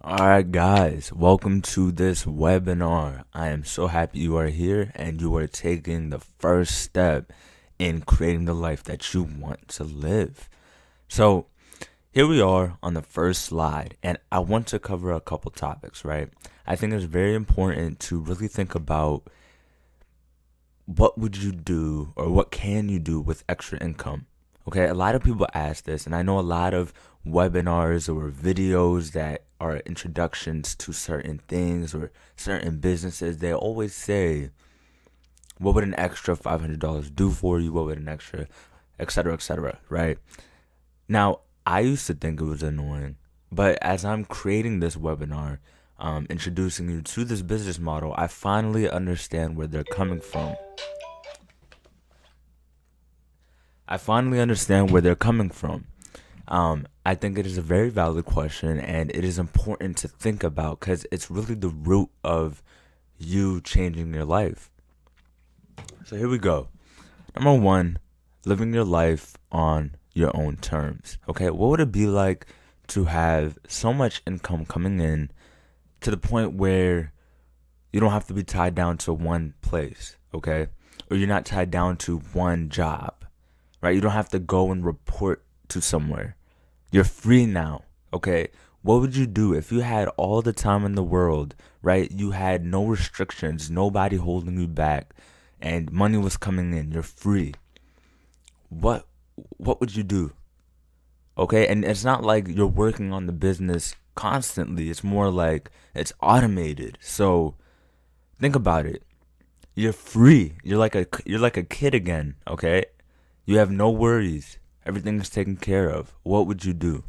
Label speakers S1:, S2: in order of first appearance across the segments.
S1: Alright, guys, welcome to this webinar. I am so happy you are here and you are taking the first step in creating the life that you want to live. So, here we are on the first slide, and I want to cover a couple topics, right? I think it's very important to really think about what would you do or what can you do with extra income. Okay, a lot of people ask this, and I know a lot of webinars or videos that are introductions to certain things or certain businesses. They always say, what would an extra $500 do for you? What would an extra, et cetera, right? Now, I used to think it was annoying, but as I'm creating this webinar, introducing you to this business model, I finally understand where they're coming from. I think it is a very valid question, and it is important to think about because it's really the root of you changing your life. So here we go. Number one, living your life on your own terms. Okay, what would it be like to have so much income coming in to the point where you don't have to be tied down to one place, okay? Or you're not tied down to one job, right? You don't have to go and report to somewhere. You're free now, okay? What would you do if you had all the time in the world, right? You had no restrictions, nobody holding you back, and money was coming in. You're free. What would you do? Okay? And it's not like you're working on the business constantly. It's more like it's automated. So think about it. You're free. You're like a kid again, okay? You have no worries. Everything is taken care of. What would you do?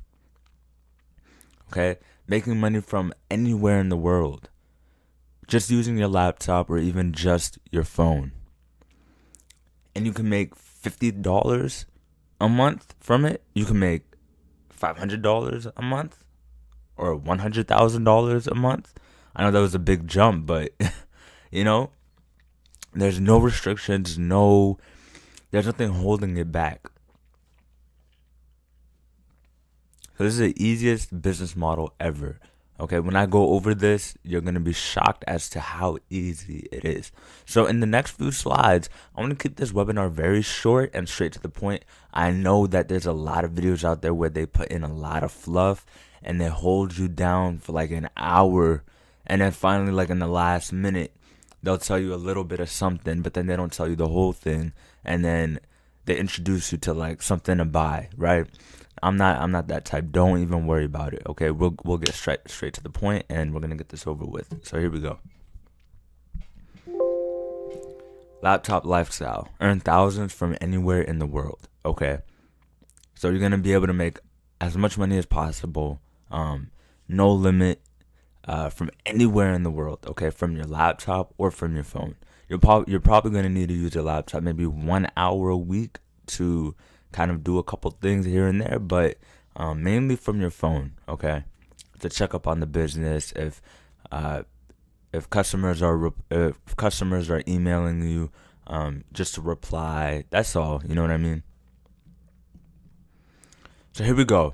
S1: Okay? Making money from anywhere in the world. Just using your laptop or even just your phone. And you can make $50 a month from it. You can make $500 a month or $100,000 a month. I know that was a big jump, but you know, there's no restrictions, there's nothing holding it back. So this is the easiest business model ever. Okay, when I go over this, you're going to be shocked as to how easy it is. So in the next few slides, I want to keep this webinar very short and straight to the point. I know that there's a lot of videos out there where they put in a lot of fluff and they hold you down for like an hour. And then finally, like in the last minute, they'll tell you a little bit of something, but then they don't tell you the whole thing. And then they introduce you to like something to buy, right? I'm not that type. Don't even worry about it. Okay, we'll get straight to the point, and we're gonna get this over with. So here we go. Laptop lifestyle. Earn thousands from anywhere in the world. Okay, so you're gonna be able to make as much money as possible. No limit. From anywhere in the world. Okay, from your laptop or from your phone. You're probably gonna need to use your laptop maybe 1 hour a week to kind of do a couple things here and there, but mainly from your phone, okay? To check up on the business, if customers are emailing you, just to reply. That's all. You know what I mean? So here we go.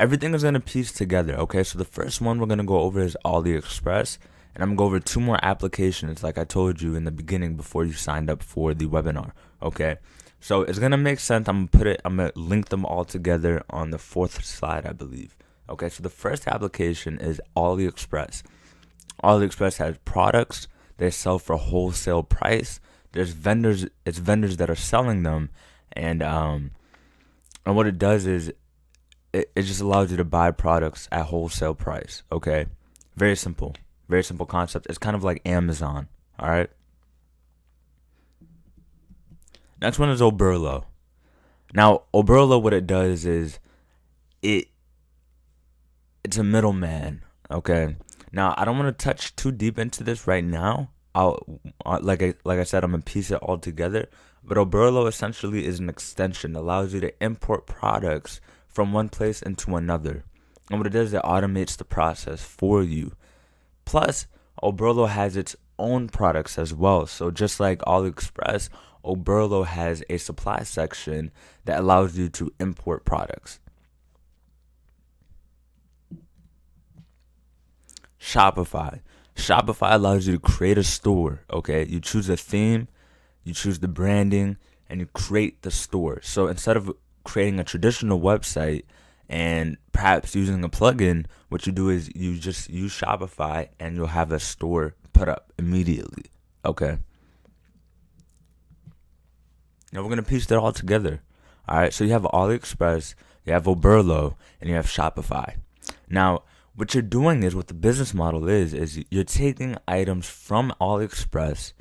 S1: Everything is gonna piece together, okay? So the first one we're gonna go over is AliExpress, and I'm gonna go over two more applications, like I told you in the beginning before you signed up for the webinar, okay? So it's gonna make sense. I'm gonna link them all together on the fourth slide, I believe. Okay, so the first application is AliExpress. AliExpress has products they sell for wholesale price. It's vendors that are selling them, and what it does is it just allows you to buy products at wholesale price. Okay, very simple concept. It's kind of like Amazon. All right. Next one is Oberlo. Now, Oberlo, what it does is it's a middleman. Okay. Now, I don't want to touch too deep into this right now. Like I said, I'm gonna piece it all together. But Oberlo essentially is an extension that allows you to import products from one place into another. And what it does is it automates the process for you. Plus, Oberlo has its own products as well. So just like AliExpress, Oberlo has a supply section that allows you to import products. Shopify. Shopify allows you to create a store, okay? You choose a theme, you choose the branding, and you create the store. So instead of creating a traditional website and perhaps using a plugin, what you do is you just use Shopify and you'll have a store put up immediately, okay? Now we're going to piece that all together. All right, so you have AliExpress, you have Oberlo, and you have Shopify. Now, what you're doing is, what the business model is you're taking items from AliExpress,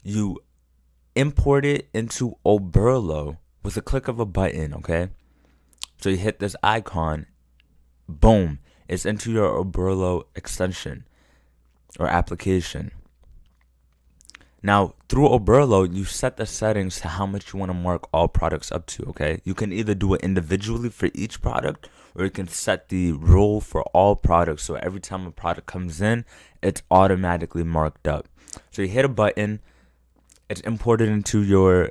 S1: you import it into Oberlo with a click of a button, okay? So you hit this icon, boom, it's into your Oberlo extension or application. Now, through Oberlo, you set the settings to how much you want to mark all products up to, okay? You can either do it individually for each product, or you can set the rule for all products. So every time a product comes in, it's automatically marked up. So you hit a button, it's imported into your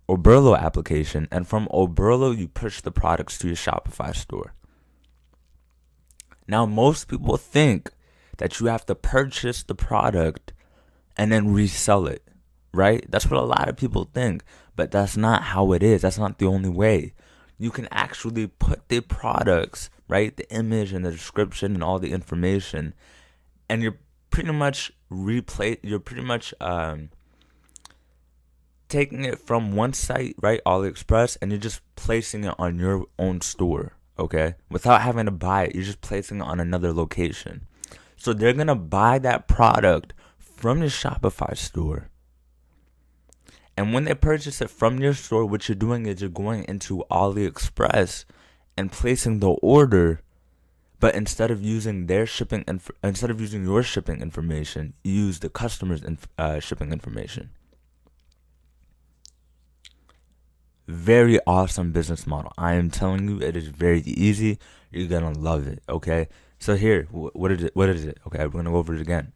S1: Oberlo application, and from Oberlo, you push the products to your Shopify store. Now, most people think that you have to purchase the product and then resell it, right? That's what a lot of people think, but that's not how it is. That's not the only way. You can actually put the products, right, the image and the description and all the information, and you're pretty much taking it from one site, right, AliExpress, and you're just placing it on your own store, okay? Without having to buy it, you're just placing it on another location. So they're going to buy that product from your Shopify store. And when they purchase it from your store, what you're doing is you're going into AliExpress and placing the order, but instead of using your shipping information, you use the customer's shipping information. Very awesome business model. I am telling you, it is very easy. You're gonna love it. Okay. So here, what is it? Okay, we're gonna go over it again.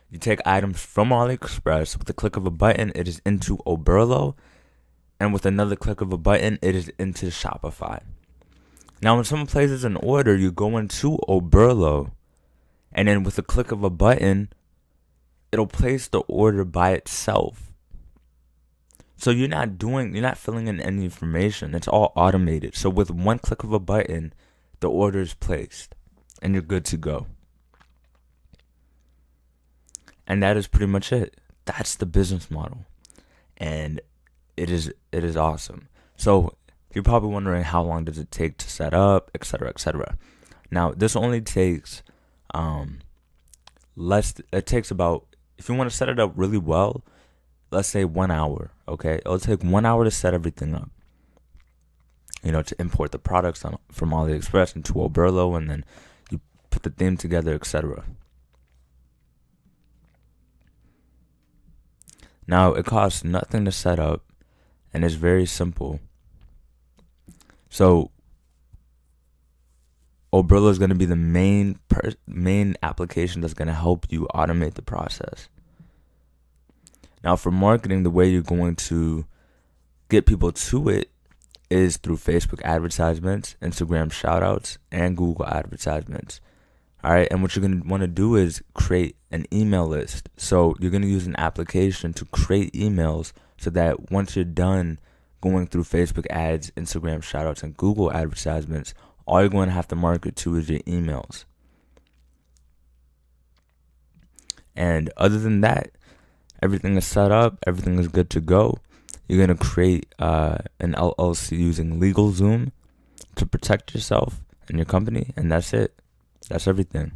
S1: You take items from AliExpress with the click of a button, it is into Oberlo, and with another click of a button, it is into Shopify. Now, when someone places an order, you go into Oberlo, and then with a click of a button, it'll place the order by itself. So you're not filling in any information. It's all automated. So with one click of a button, the order is placed, and you're good to go. And that is pretty much it. That's the business model. And it is awesome. So you're probably wondering, how long does it take to set up, etc., etc. Now, this only takes it takes about, if you want to set it up really well, let's say 1 hour, okay? It'll take 1 hour to set everything up. To import the products from AliExpress into Oberlo, and then you put the theme together, etc. Now, it costs nothing to set up, and it's very simple. So, Oberlo is going to be the main application that's going to help you automate the process. Now, for marketing, the way you're going to get people to it is through Facebook advertisements, Instagram shoutouts, and Google advertisements. All right, and what you're going to want to do is create an email list. So you're going to use an application to create emails, so that once you're done going through Facebook ads, Instagram shoutouts, and Google advertisements, all you're going to have to market to is your emails. And other than that, everything is set up, everything is good to go. You're going to create an LLC using LegalZoom to protect yourself and your company, and that's it. That's everything.